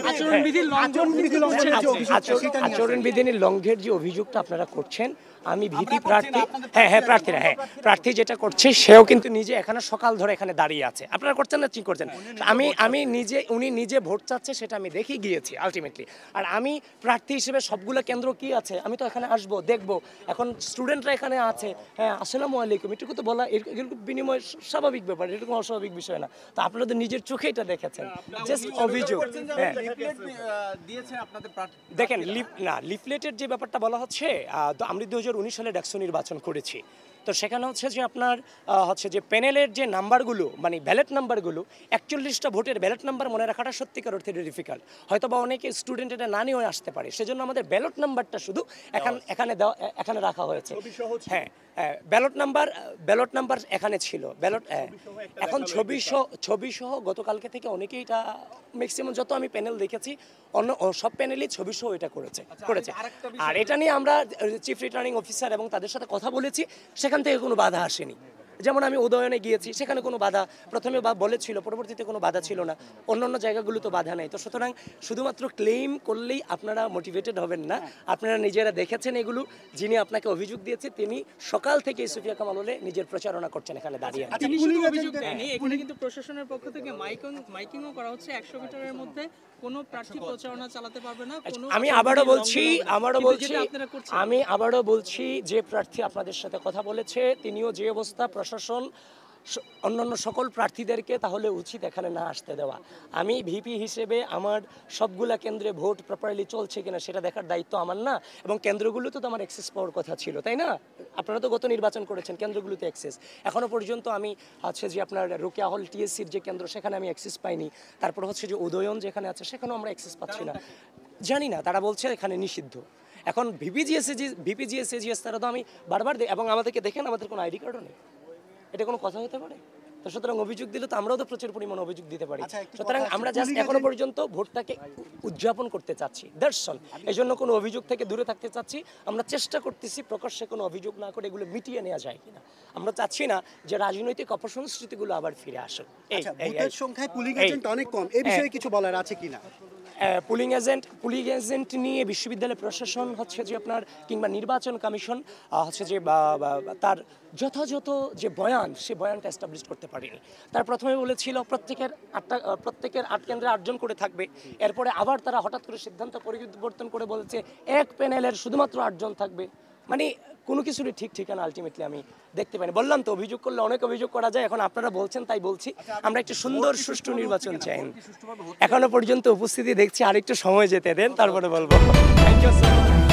আচরণবিধি লঙ্ঘনের যে অভিযোগটা আপনারা করছেন, আমি ভীতি প্রার্থী প্রার্থী যেটা করছে সেও কিন্তু নিজে এখানে সকাল ধরে এখানে দাঁড়িয়ে আছে। আপনারা করছেন না, ঠিক করছেন। উনি নিজে ভোট চাচ্ছে সেটা আমি দেখে গিয়েছি আলটিমেটলি। আর আমি প্রার্থী হিসেবে সবগুলো কেন্দ্র কি আছে আমি তো এখানে আসবো, দেখবো। এখন স্টুডেন্টরা এখানে আছে, হ্যাঁ আসসালামু আলাইকুম এটুকু তো বলা, এরকম বিনিময় স্বাভাবিক ব্যাপার, এরকম অস্বাভাবিক বিষয় না। তো আপনারা তো নিজের চোখে এটা দেখেছেন, জাস্ট অভিযোগ। হ্যাঁ দেখেন, লিফলেটের যে ব্যাপারটা বলা হচ্ছে, তো আমরা 2019 সালে ডাকসু নির্বাচন করেছি। তো সেখানে হচ্ছে যে আপনার হচ্ছে যে প্যানেলের যে নাম্বারগুলো, মানে ব্যালট নাম্বারগুলো, 41টা ভোটের ব্যালট নাম্বার মনে রাখাটা সত্যিকার অর্থে ডিফিকাল্ট। হয়তো বা অনেকে স্টুডেন্ট এটা না নিয়েও আসতে পারে, সেজন্য আমাদের ব্যালট নাম্বারটা শুধু এখানে রাখা হয়েছে। হ্যাঁ, ব্যালট নাম্বার এখানে ছিল। এখন ছবি সহ গতকালকে থেকে অনেকেই এটা, ম্যাক্সিমাম যত আমি প্যানেল দেখেছি অন্য সব প্যানেলই ছবি সহ এটা করেছে। আর এটা নিয়ে আমরা চিফ রিটার্নিং অফিসার এবং তাদের সাথে কথা বলেছি, সেখান থেকে কোনো বাধা আসেনি। যেমন আমি উদয়নে গিয়েছি, সেখানে কোনো বাধা প্রথমে বলেছিল, পরবর্তীতে কোনো বাধা ছিল না। অন্যান্য জায়গাগুলো তো বাধা নেই। তো সুতরাং শুধুমাত্র ক্লেম করলেই আপনারা মোটিভেটেড হবেন না। আপনারা নিজেরা দেখেছেন এগুলো। যিনি আপনাকে অভিযোগ দিয়েছে তিনি সকাল থেকে সুফিয়া কামাল হলে নিজের প্রচারণা করছেন এখানে দাঁড়িয়ে। এখানে কিন্তু প্রশাসনের পক্ষ থেকে মাইকিংও করা হচ্ছে, 100 মিটারের মধ্যে কোনো প্রার্থী প্রচারণা চালাতে পারবে না। আমি আবারও বলছি যে প্রার্থী আপনাদের সাথে কথা বলেছে তিনিও যে অবস্থা, প্রশাসন অন্যান্য সকল প্রার্থীদেরকে তাহলে উচিত এখানে না আসতে দেওয়া। আমি ভিপি হিসেবে আমার সবগুলা কেন্দ্রে ভোট প্রপারলি চলছে কিনা সেটা দেখার দায়িত্ব আমার না। এবং কেন্দ্রগুলোতে তো আমার অ্যাক্সেস পাওয়ার কথা ছিল, তাই না? আপনারা তো গত নির্বাচন করেছেন, কেন্দ্রগুলোতে অ্যাক্সেস এখনও পর্যন্ত আমি হচ্ছে যে আপনার রোকেয়া হল টিএসসির যে কেন্দ্র সেখানে আমি অ্যাক্সেস পাইনি। তারপর হচ্ছে যে উদয়ন যেখানে আছে সেখানেও আমরা অ্যাক্সেস পাচ্ছি না। জানি না, তারা বলছে এখানে নিষিদ্ধ। এখন ভিপিজিএস তারা তো আমি বারবার এবং আমাদেরকে দেখেন আমাদের কোনো আইডি কার্ডও নেই। এটা কোনো কথা হতে পারে? তো সুতরাং অভিযোগ দিলে তো আমরাও তো প্রচুর পরিমাণে অভিযোগ দিতে পারি। সুতরাং আমরা জাস্ট এখনো পর্যন্ত ভোটটাকে উদযাপন করতে চাচ্ছি, দর্শন। এই জন্য কোনো অভিযোগ থেকে দূরে থাকতে চাচ্ছি। আমরা চেষ্টা করতেছি প্রকাশ্যে কোনো অভিযোগ না করে এগুলো মিটিয়ে নেওয়া যায় কিনা। আমরা চাচ্ছি না যে রাজনৈতিক অপসংস্কৃতিগুলো আবার ফিরে আসুক। ভোটের সংখ্যায় পুলিং এজেন্ট অনেক কম, এই বিষয়ে কিছু বলার আছে কিনা? পুলিং এজেন্ট নিয়ে বিশ্ববিদ্যালয় প্রশাসন হচ্ছে যে আপনার কিংবা নির্বাচন কমিশন হচ্ছে যে তার যথাযথ যে বয়ান, সে বয়ানটা এস্টাবলিশ করতে পারেনি। তার প্রথমে বলেছিল প্রত্যেকের 8 কেন্দ্রে 8 জন করে থাকবে। এরপরে আবার তারা হঠাৎ করে সিদ্ধান্ত পরিবর্তন করে বলেছে এক প্যানেলের শুধুমাত্র 8 জন থাকবে। মানে কোনো কিছুরই ঠিক ঠিকানা আলটিমেটলি আমি দেখতে পাইনি। বললাম তো, অভিযোগ করলে অনেক অভিযোগ করা যায়। এখন আপনারা বলছেন তাই বলছি, আমরা একটু সুন্দর সুষ্ঠু নির্বাচন চাই। এখনো পর্যন্ত উপস্থিতি দেখছি, আরেকটু সময় যেতে দেন, তারপরে বলবো। Thank you sir.